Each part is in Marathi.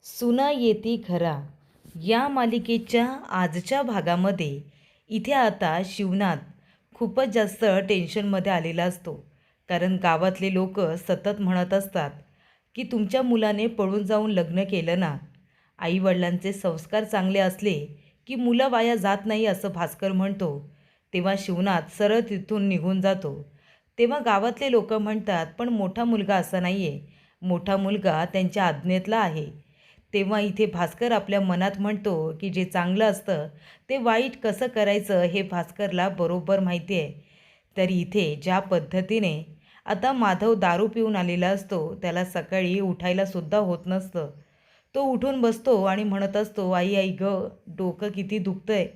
सुना येती घरा या मालिकेच्या आजच्या भागामध्ये इथे आता शिवनाथ खूपच जास्त टेन्शनमध्ये आलेला असतो. कारण गावातले लोक सतत म्हणत असतात की तुमच्या मुलाने पळून जाऊन लग्न केलं ना. आईवडिलांचे संस्कार चांगले असले की मुलं वाया जात नाही असं भास्कर म्हणतो. तेव्हा शिवनाथ सरळ तिथून निघून जातो. तेव्हा गावातले लोक म्हणतात पण मोठा मुलगा असा नाही आहे, मोठा मुलगा त्यांच्या आज्ञेतला आहे. तेव्हा इथे भास्कर आपल्या मनात म्हणतो की जे चांगलं असतं ते वाईट कसं करायचं हे भास्करला बरोबर माहिती आहे. तर इथे ज्या पद्धतीने आता माधव दारू पिऊन आलेला असतो, त्याला सकाळी उठायलासुद्धा होत नसतं. तो उठून बसतो आणि म्हणत असतो, आई आई गं, डोकं किती दुखतंय.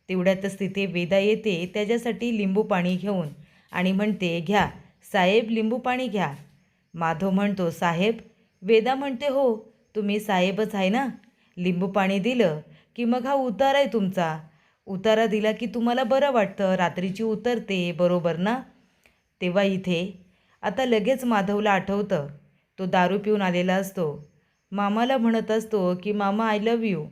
तेवढ्यातच तिथे वेदा येते त्याच्यासाठी लिंबू पाणी घेऊन आणि म्हणते, घ्या साहेब, लिंबू पाणी घ्या. माधव म्हणतो, साहेब? वेदा म्हणते, हो, तुम्ही साहेबच आहे ना. लिंबू पाणी दिलं की मग हा उतारा आहे तुमचा. उतारा दिला की तुम्हाला बरं वाटतं, रात्रीची उतरते, बरोबर ना. तेव्हा इथे आता लगेच माधवला आठवतं, तो दारू पिऊन आलेला असतो. मामाला म्हणत असतो की मामा, आय लव्ह यू.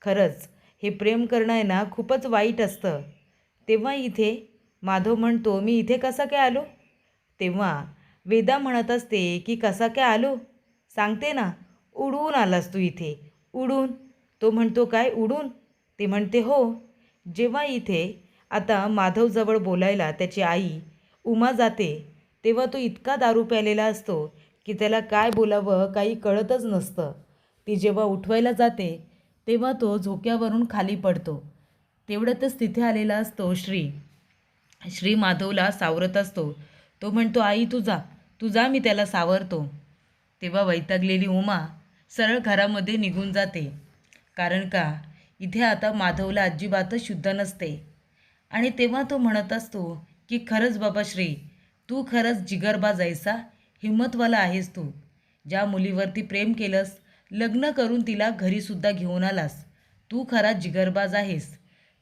खरंच हे प्रेम करणं आहे ना, खूपच वाईट असतं. तेव्हा इथे माधव म्हणतो, मी इथे कसा काय आलो. तेव्हा वेदा म्हणत असते की कसा काय आलो, सांगते ना. उडून आलास तू इथे, उडून. तो म्हणतो, काय उडून. ते म्हणते, हो. जेव्हा इथे आता माधवजवळ बोलायला त्याची आई उमा जाते तेव्हा तो इतका दारू प्यालेला असतो की त्याला काय बोलावं काही कळतच नसतं. ती जेव्हा उठवायला जाते तेव्हा तो झोक्यावरून खाली पडतो. तेवढ्यातच तिथे आलेला असतो श्री माधवला सावरत असतो. तो म्हणतो, आई तू जा, मी त्याला सावरतो. तेव्हा वैतागलेली उमा सरळ घरामध्ये निघून जाते. कारण का इथे आता माधवला अजिबातच शुद्ध नसते. आणि तेव्हा तो म्हणत असतो की खरंच बाबा श्री, तू खरंच जिगरबाज आहेसा, हिम्मतवाला आहेस तू. ज्या मुलीवरती प्रेम केलंस, लग्न करून तिला घरीसुद्धा घेऊन आलास, तू खरा जिगरबाज आहेस.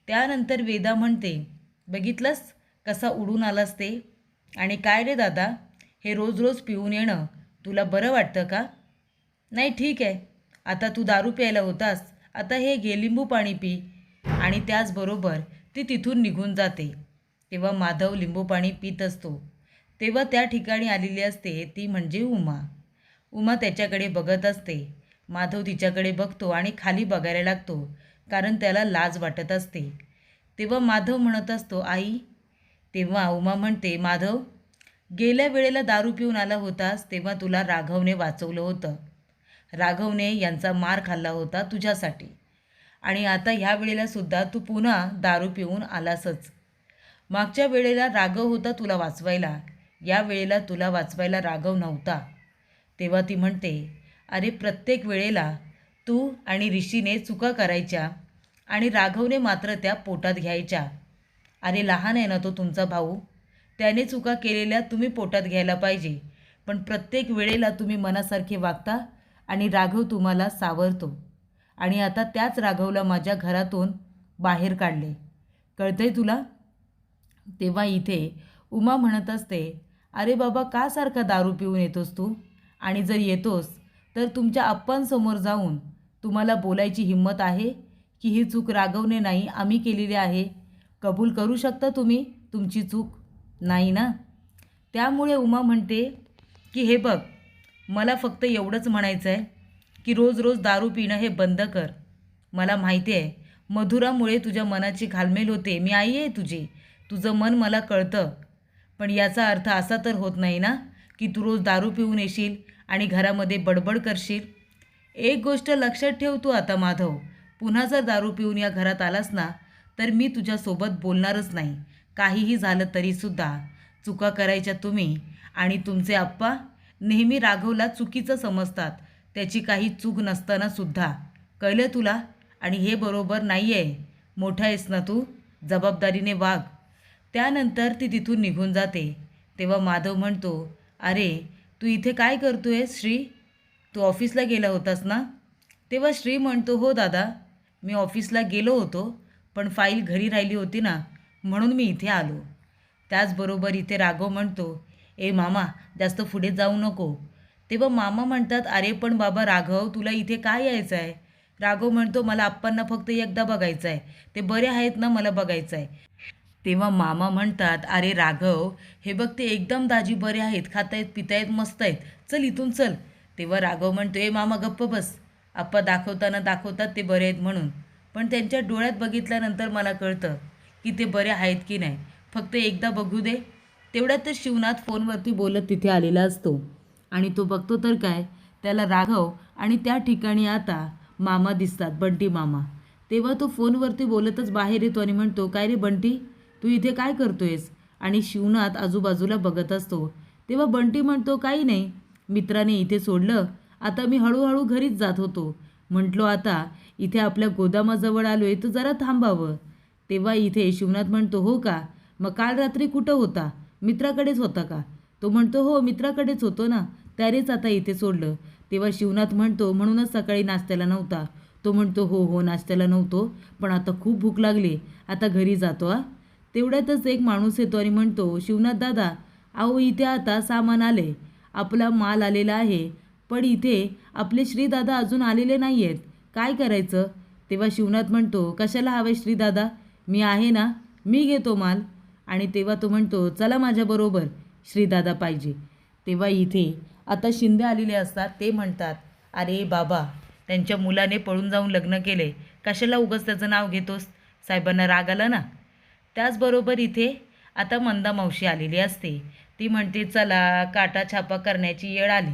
त्यानंतर वेदा म्हणते, बघितलंस कसा उडून आलास ते. आणि काय रे दादा, हे रोज रोज पिऊन येणं तुला बरं वाटतं का. नाही ठीक आहे, आता तू दारू प्यायला होतास, आता हे घे लिंबू पाणी पी. आणि त्याचबरोबर ती तिथून निघून जाते. तेव्हा माधव लिंबू पाणी पित असतो. तेव्हा त्या ठिकाणी आलेली असते ती म्हणजे उमा. उमा त्याच्याकडे बघत असते. माधव तिच्याकडे बघतो आणि खाली बघायला लागतो, कारण त्याला लाज वाटत असते. तेव्हा माधव म्हणत असतो, आई. तेव्हा उमा म्हणते, माधव, गेल्या वेळेला दारू पिऊन आला होतास तेव्हा तुला राघवने वाचवलं होतं. राघवने यांचा मार खाल्ला होता तुझ्यासाठी. आणि आता ह्या वेळेलासुद्धा तू पुन्हा दारू पिऊन आलासच. मागच्या वेळेला राघव होता तुला वाचवायला, या वेळेला तुला वाचवायला राघव नव्हता. तेव्हा ती म्हणते, अरे प्रत्येक वेळेला तू आणि ऋषीने चुका करायच्या आणि राघवने मात्र त्या पोटात घ्यायच्या. अरे लहान आहे ना तो तुमचा भाऊ, त्याने चुका केलेल्या तुम्ही पोटात घ्यायला पाहिजे. पण प्रत्येक वेळेला तुम्ही मनासारखे वागता आणि राघव तुम्हाला सावरतो. आणि आता त्याच राघवला माझ्या घरातून बाहेर काढले, कळतंय तुला. तेव्हा इथे उमा म्हणत असते, अरे बाबा, का सारखा दारू पिऊन येतोस तू. आणि जर येतोस तर तुमच्या आप्पांसमोर जाऊन तुम्हाला बोलायची हिंमत आहे की ही चूक राघवने नाही आम्ही केलेली आहे. कबूल करू शकता तुम्ही तुमची चूक. नाही ना. त्यामुळे उमा म्हणते की हे बघ, मला फक्त एवढंच म्हणायचं आहे की रोज रोज दारू पिणं हे बंद कर. मला माहिती आहे मधुरामुळे तुझ्या मनाची घालमेल होते, मी आई आहे तुझी, तुझं मन मला कळतं. पण याचा अर्थ असा तर होत नाही ना की तू रोज दारू पिऊन येशील आणि घरामध्ये बडबड करशील. एक गोष्ट लक्षात ठेव तू आता माधव, पुन्हा जर दारू पिऊन या घरात आलास ना तर मी तुझ्यासोबत बोलणारच नाही. काहीही झालं तरीसुद्धा. चुका करायच्या तुम्ही आणि तुमचे आप्पा नेहमी राघवला चुकीचं समजतात, त्याची काही चूक नसतानासुद्धा. कळलं तुला. आणि हे बरोबर नाही आहे. मोठा आहेस ना तू, जबाबदारीने वाग. त्यानंतर ती तिथून निघून जाते. तेव्हा माधव म्हणतो, अरे तू इथे काय करतोय श्री, तू ऑफिसला गेला होतास ना. तेव्हा श्री म्हणतो, हो दादा, मी ऑफिसला गेलो होतो, पण फाईल घरी राहिली होती ना, म्हणून मी इथे आलो. त्याचबरोबर इथे राघव म्हणतो, ए मामा, जास्त पुढे जाऊ नको. तेव्हा मामा म्हणतात, अरे पण बाबा राघव, तुला इथे काय यायचं आहे? राघव म्हणतो, मला आप्पांना फक्त एकदा बघायचं आहे, ते बरे आहेत ना, मला बघायचं आहे. तेव्हा मामा म्हणतात, अरे राघव, हे बघ ते एकदम दाजी बरे आहेत, खातायत पितायत मस्त आहेत, चल इथून चल. तेव्हा राघव म्हणतो, ए मामा गप्प बस, आप्पा दाखवताना दाखवतात ते बरे आहेत म्हणून, पण त्यांच्या डोळ्यात बघितल्यानंतर मला कळतं की ते बरे आहेत की नाही, फक्त एकदा बघू दे. तेवढ्यातच शिवनाथ फोनवरती बोलत तिथे आलेला असतो आणि तो बघतो तर काय, त्याला राघव आणि त्या ठिकाणी आता मामा दिसतात, बंटी मामा. तेव्हा तो फोनवरती बोलतच बाहेर येतो आणि म्हणतो, काय रे बंटी, तू इथे काय करतोयस? आणि शिवनाथ आजूबाजूला बघत असतो. तेव्हा बंटी म्हणतो, काही नाही, मित्राने इथे सोडलं, आता मी हळूहळू घरीच जात होतो, म्हटलो आता इथे आपल्या गोदामाजवळ आलोय तर जरा थांबावं. तेव्हा इथे शिवनाथ म्हणतो, हो का, मग काल रात्री कुठं होता? मित्राकडेच होता का? तो म्हणतो, हो मित्राकडेच होतो ना, त्यानेच आता इथे सोडलं. तेव्हा शिवनाथ म्हणतो, म्हणूनच सकाळी नाश्त्याला नव्हता? तो म्हणतो, हो हो नाश्त्याला नव्हतो, पण आता खूप भूक लागली, आता घरी जातो. तेवढ्यातच एक माणूस येतो आणि म्हणतो, शिवनाथ दादा, अहो इथे आता सामान आले, आपला माल आलेला आहे, पण इथे आपले श्रीदादा अजून आलेले नाही आहेत, काय करायचं? तेव्हा शिवनाथ म्हणतो, कशाला हवे श्रीदादा, मी आहे ना, मी घेतो माल. आणि तेव्हा तो म्हणतो, चला माझ्याबरोबर, श्रीदादा पाहिजे. तेव्हा इथे आता शिंदे आलेले असतात, ते म्हणतात, अरे बाबा, त्यांच्या मुलाने पळून जाऊन लग्न केले, कशाला उगाच त्याचं नाव घेतोस, साहेबांना राग आला ना. त्याचबरोबर इथे आता मंदा मावशी आलेली असते. ती म्हणते, चला काटा छापा करण्याची वेळ आली.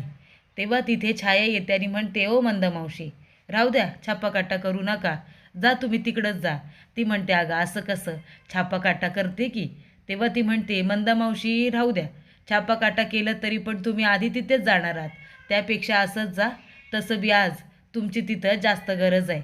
तेव्हा तिथे छाया येते आणि म्हणते, ओ मंदा मावशी, राहू द्या, छापा काटा करू नका, जा तुम्ही तिकडंच जा. ती म्हणते, अगं असं कसं, छापा काटा करते की. तेव्हा ती म्हणते, मंदा मावशी राहू द्या, छापा काटा केलं तरी पण तुम्ही आधी तिथेच जाणार आहात, त्यापेक्षा असंच जा, तसं बी आज तुमची तिथं जास्त गरज आहे.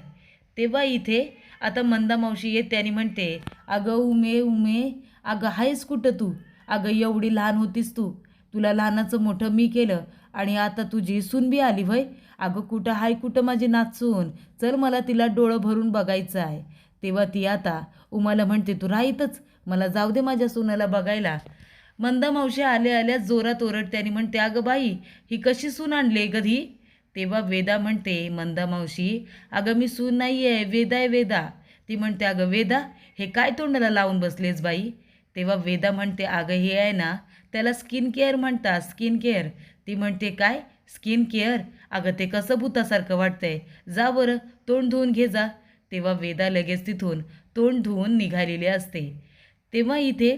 तेव्हा इथे आता मंदा मावशी येते आणि म्हणते, अगं उमे उमे, अगं आहेस कुठं तू? अगं एवढी लहान होतीस तू, तुला लहानाचं मोठं मी केलं आणि आता तुझी सून बी आली व्हय? अगं कुठं हाय, कुठं माझी नाचून, चल मला तिला डोळं भरून बघायचं आहे. तेव्हा ती आता उमाला म्हणते, तू राहीतच, मला जाऊ दे माझ्या सुनाला बघायला. मंदा मावशी आल्या आल्या जोरात ओरडते आणि म्हणते, अगं बाई, ही कशी सून आणली कधी? तेव्हा वेदा म्हणते, मंदा मावशी, अगं मी सून नाही आहे, वेदा आहे, वेदा. ती म्हणते, अगं वेदा, हे काय तोंडाला लावून बसलेस बाई? तेव्हा वेदा म्हणते, अगं हे आहे ना, त्याला स्किन केअर म्हणतात, स्किन केअर. ती म्हणते, काय स्किन केअर? अगं ते कसं भूतासारखं वाटतंय, जा बरं तोंड धुवून घे जा. तेव्हा वेदा लगेच तिथून तोंड धुवून निघालेली असते. तेव्हा इथे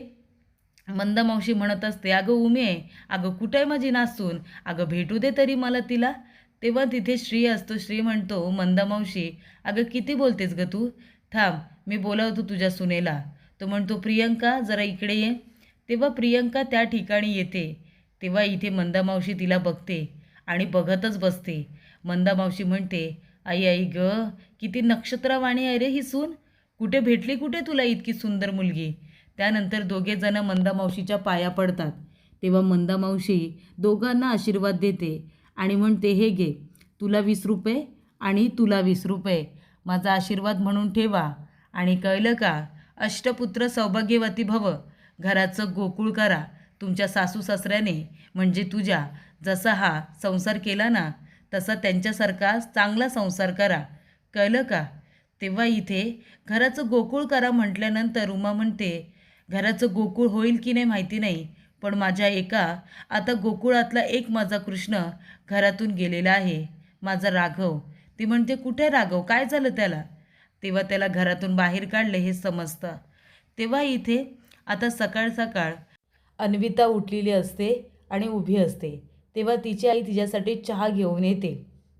मंदा मावशी म्हणत असते, अगं उमे, अगं कुठं आहे माझी नासून, अगं भेटू दे तरी मला तिला. तेव्हा तिथे श्री असतो. श्री म्हणतो, मंदा मावशी, अगं किती बोलतेस गं तू, थांब मी बोलावतो तुझ्या सुनेला. तो म्हणतो, प्रियंका जरा इकडे ये. तेव्हा प्रियंका त्या ठिकाणी येते. तेव्हा इथे मंदा मावशी तिला बघते आणि बघतच बसते. मंदा मावशी म्हणते, आई आई ग, किती नक्षत्रवाणी आहे रे ही सून, कुठे भेटली कुठे तुला इतकी सुंदर मुलगी? त्यानंतर दोघे जण मंदा मावशीच्या पाया पडतात. तेव्हा मंदा मावशी दोघांना आशीर्वाद देते आणि म्हणते, हे घे, तुला 20 रुपये आणि तुला 20 रुपये, माझा आशीर्वाद म्हणून ठेवा. आणि कळलं का, अष्टपुत्र सौभाग्यवती भव, घराचं गोकुळ करा तुमच्या सासू सासऱ्याने, म्हणजे तुझ्या, जसा हा संसार केला ना, तसा त्यांच्यासारखा चांगला संसार करा, कळलं का? तेव्हा इथे घराचं गोकुळ करा म्हटल्यानंतर उमा म्हणते, घराचं गोकुळ होईल की नाही माहिती नाही, पण माझ्या एका आता गोकुळातला एक माझा कृष्ण घरातून गेलेला आहे, माझा राघव. ती म्हणते, कुठे राघव, काय झालं त्याला? तेव्हा त्याला घरातून बाहेर काढले हे समजतं. तेव्हा इथे आता सकाळ सकाळ अन्विता उठलेली असते आणि उभी असते. तेव्हा तिची आई तिच्यासाठी चहा घेऊन येते.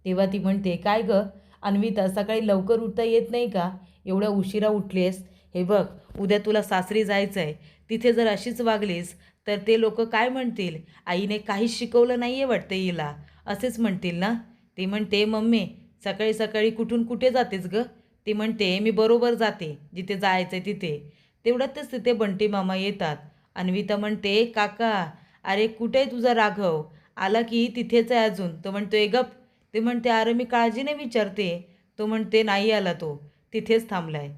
तेव्हा ती म्हणते, काय गं अन्विता, सकाळी लवकर उठता येत नाही का, एवढ्या उशिरा उठलीस? हे बघ, उद्या तुला सासरी जायचं आहे, तिथे जर अशीच वागलीस तर ते लोक काय म्हणतील, आईने काहीच शिकवलं नाही आहे वाटतं हिला, असेच म्हणतील ना. ती म्हणते, मम्मी सकाळी सकाळी कुठून कुठे जातेस गं? ती म्हणते, मी बरोबर जाते जिथे जायचं आहे तिथे. तेवढ्यातच तिथे बंटी मामा येतात. अन्विता म्हणते, काका, अरे कुठे आहे तुझा राघव, आला की तिथेच आहे अजून? तो म्हणतो, ए गप. ते म्हणते, अरे मी काळजीने विचारते. तो म्हणते, नाही आला, तो तिथेच थांबलाय.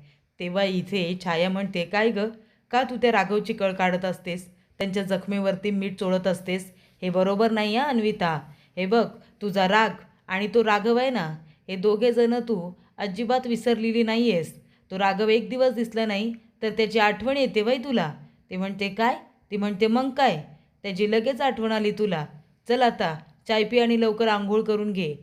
तेव्हा इथे छाया म्हणते, काय गं, का तू त्या राघवची कळ काढत असतेस, त्यांच्या जखमेवरती मीठ चोळत असतेस? हे बरोबर नाही आहे अन्विता, हे बघ, तुझा राग आणि तो राघव आहे ना, हे दोघे जण तू अजिबात विसरलेली नाही आहेस. तो राघव एक दिवस दिसला नाही तर त्याची आठवण येते बाई तुला. ते म्हणते काय? ती म्हणते मग काय? त्याची लगेच आठवण आली तुला. चल आता चाय पी आणि लवकर आंघोळ करून घे.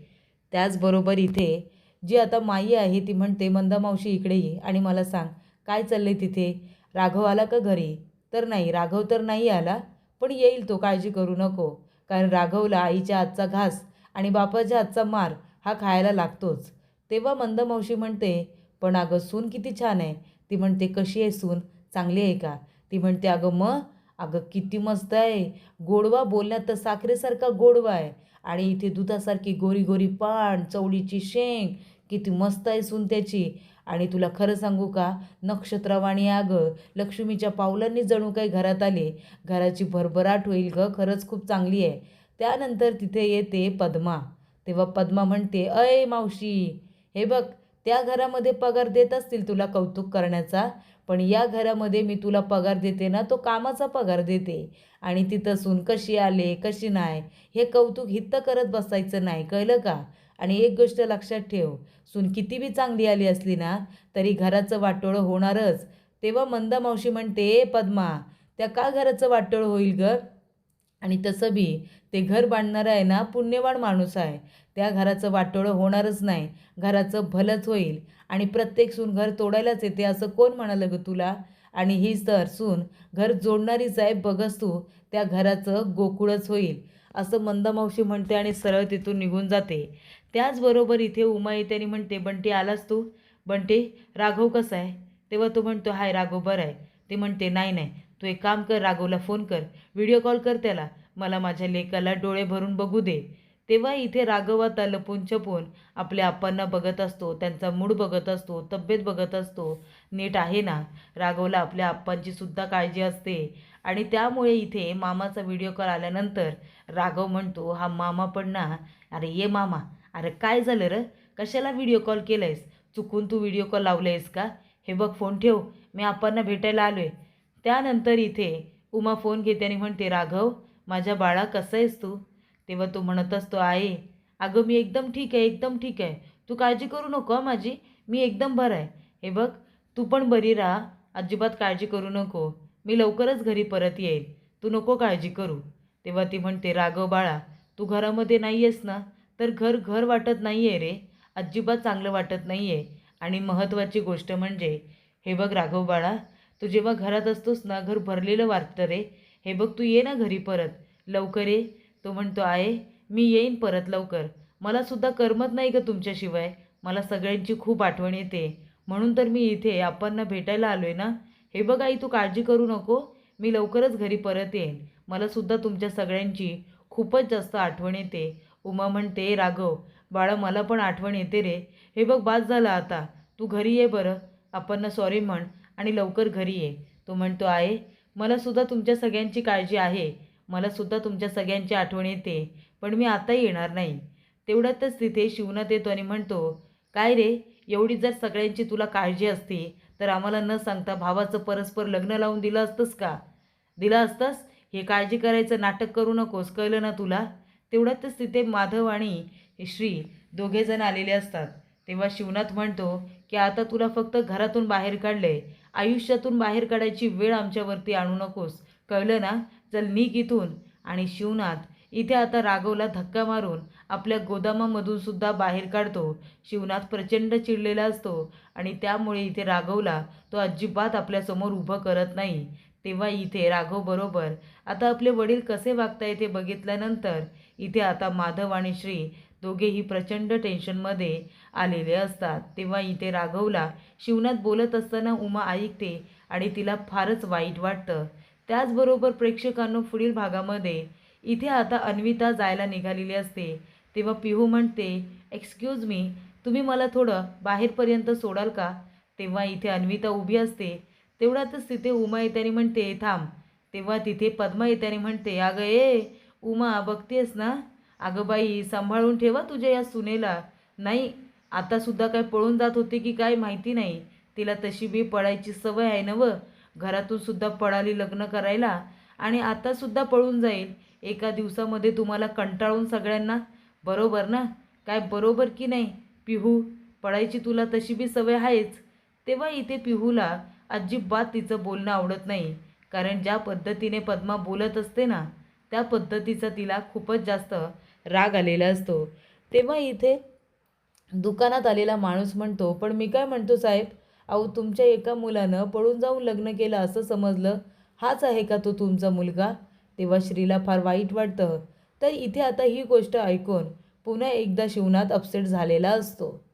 त्याचबरोबर इथे जी आता माई आहे ती म्हणते मंदा मावशी इकडे ये आणि मला सांग काय चाललंय तिथे. राघव आला का घरी? तर नाही, राघव तर नाही आला, पण येईल तो, काळजी करू नको. कारण राघवला आईच्या हातचा घास आणि बापाच्या हातचा मार हा खायला लागतोच. तेव्हा मंदा मावशी म्हणते पण अगं सून किती छान आहे. ती म्हणते कशी आहे सून, चांगली आहे का? ती म्हणते अगं किती मस्त आहे. गोडवा बोलण्यात तर साखरेसारखा गोडवा आहे आणि इथे दुधासारखी गोरी गोरी पान, चवळीची शेंग, किती मस्त आहे सून त्याची. आणि तुला खरं सांगू का, नक्षत्रवाणी लक्ष्मीच्या पावलांनी जणू काही घरात आले. घराची भरभराट होईल गं, खरंच खूप चांगली आहे. त्यानंतर तिथे येते पद्मा. तेव्हा पद्मा म्हणते अय मावशी, हे बघ, त्या घरामध्ये पगार देत असतील तुला कौतुक करण्याचा, पण या घरामध्ये मी तुला पगार देते ना, तो कामाचा पगार देते. आणि तिथं सून कशी आले कशी नाही हे कौतुक हित्त करत बसायचं नाही, कळलं का? आणि एक गोष्ट लक्षात ठेव, सून किती बी चांगली आली असली ना तरी घराचं वाटोळं होणारच. तेव्हा मंदा मावशी म्हणते पद्मा, त्या का घराचं वाटोळं होईल ग? आणि तसं बी ते घर बांधणारं आहे ना पुण्यवान माणूस आहे. त्या घराचं वाटोळं होणारच नाही, घराचं भलंच होईल. आणि प्रत्येक सून घर तोडायलाच येते असं कोण म्हणालं ग तुला? आणि हीच तर सून घर जोडणारीच आहे, बघस तू, त्या घराचं गोकुळच होईल. असं मंदा मावशी म्हणते आणि सरळ तिथून निघून जाते. त्याचबरोबर इथे उमा येते आणि म्हणते बंटी आलास तू? बंटी, राघव कसा आहे? तेव्हा तो म्हणतो हाय राघव बरं आहे. ती म्हणते नाही नाही, तू एक काम कर, राघवला फोन कर, व्हिडिओ कॉल कर त्याला, मला माझ्या लेकाला डोळे भरून बघू दे. तेव्हा इथे राघव आता लपून छपून आपल्या आप्पांना बघत असतो, त्यांचा मूड बघत असतो, तब्येत बघत असतो, नीट आहे ना. राघवला आपल्या आप्पांची सुद्धा काळजी असते. आणि त्यामुळे इथे मामाचा व्हिडिओ कॉल आल्यानंतर राघव म्हणतो हा मामा पण ना, अरे ये मामा, अरे काय झालं र, कशाला व्हिडिओ कॉल केलायस? चुकून तू व्हिडिओ कॉल लावलायस का? हे बघ फोन ठेव, मी आप्पांना भेटायला आलोय. त्यानंतर इथे उमा फोन घेते आणि म्हणते राघव माझ्या बाळा कसं आहेस तू? तेव्हा तो म्हणत असतो आहे, अगं मी एकदम ठीक आहे, एकदम ठीक आहे, तू काळजी करू नको माझी, मी एकदम बरं आहे. हे बघ, तू पण बरी राहा, अजिबात काळजी करू नको, मी लवकरच घरी परत येईल, तू नको काळजी करू. तेव्हा ती म्हणते राघव बाळा, तू घरामध्ये नाही आहेस ना, तर घर घर वाटत नाही आहे रे, अजिबात चांगलं वाटत नाही आहे. आणि महत्त्वाची गोष्ट म्हणजे हे बघ राघव बाळा, तू जेव्हा घरात असतोस ना घर भरलेलं वाटतं रे. हे बघ तू ये ना घरी परत, लवकर ये. तो म्हणतो आहे मी येईन परत लवकर, मलासुद्धा करमत नाही ग तुमच्याशिवाय, मला सगळ्यांची खूप आठवण येते, म्हणून तर मी इथे आपणना भेटायला आलो आहे ना. हे बघ आई तू काळजी करू नको, मी लवकरच घरी परत येईन, मलासुद्धा तुमच्या सगळ्यांची खूपच जास्त आठवण येते. उमा म्हणते राघव बाळा मला पण आठवण येते रे. हे बघ बास झालं आता, तू घरी ये बरं, आपणना सॉरी म्हण आणि लवकर घरी ये. तो म्हणतो आहे मलासुद्धा तुमच्या सगळ्यांची काळजी आहे, मलासुद्धा तुमच्या सगळ्यांची आठवण येते, पण मी आता येणार नाही. तेवढ्यातच तिथे शिवनाथ येतो आणि म्हणतो काय रे, एवढी जर सगळ्यांची तुला काळजी असती तर आम्हाला न सांगता भावाचं परस्पर लग्न लावून दिलं असतंस का? दिलं असतंस? हे काळजी करायचं नाटक करू नकोस, कळलं ना तुला? तेवढ्यातच तिथे माधव आणि श्री दोघेजण आलेले असतात. तेव्हा शिवनाथ म्हणतो की आता तुला फक्त घरातून बाहेर काढले, आयुष्यातून बाहेर काढायची वेळ आमच्यावरती आणू नकोस, कळलं ना? चल निघ इथून. आणि शिवनाथ इथे आता राघवला धक्का मारून आपल्या गोदामामधून सुद्धा बाहेर काढतो. शिवनाथ प्रचंड चिडलेला असतो आणि त्यामुळे इथे राघवला तो अजिबात आपल्यासमोर उभं करत नाही. तेव्हा इथे राघव बरोबर आता आपले वडील कसे वागतायत हे बघितल्यानंतर इथे आता माधव आणि श्री दोघेही प्रचंड टेन्शनमध्ये आलेले असतात. तेव्हा इथे राघवला शिवनाथ बोलत असताना उमा ऐकते आणि तिला फारच वाईट वाटतं. त्याचबरोबर प्रेक्षकांनो पुढील भागामध्ये इथे आता अन्विता जायला निघालेली असते. तेव्हा पिहू म्हणते एक्सक्यूज मी, तुम्ही मला थोडं बाहेरपर्यंत सोडाल का? तेव्हा इथे अन्विता उभी असते. तेवढ्यातच तिथे उमा येते आणि म्हणते थांब. तेव्हा तिथे पद्मा येते आणि म्हणते अगं ए उमा, बघतेस ना, अगं बाई सांभाळून ठेवा तुझ्या या सुनेला. नाही, आतासुद्धा काय पळून जात होती की काय माहिती नाही, तिला तशी बी पळायची सवय आहे ना, व घरातून सुद्धा पळाली लग्न करायला आणि आतासुद्धा पळून जाईल. एका दिवसामध्ये तुम्हाला कंटाळून सगळ्यांना. बरोबर ना? काय बरोबर की नाही पिहू? पडायची तुला तशी बी सवय आहेच. तेव्हा इथे पिहूला अजिबात तिचं बोलणं आवडत नाही. कारण ज्या पद्धतीने पद्मा बोलत असते ना, त्या पद्धतीचा तिला खूपच जास्त राग आलेला असतो. तेव्हा इथे दुकानात आलेला माणूस म्हणतो, पण मी काय म्हणतो साहेब, अहो तुमच्या एका मुलानं पळून जाऊन लग्न केलं असं समजलं, हाच आहे का तो तुमचा मुलगा? तेव्हा श्रीला फार वाईट वाटतं. तर इथे आता ही गोष्ट ऐकून पुन्हा एकदा शिवनाथ अपसेट झालेला असतो.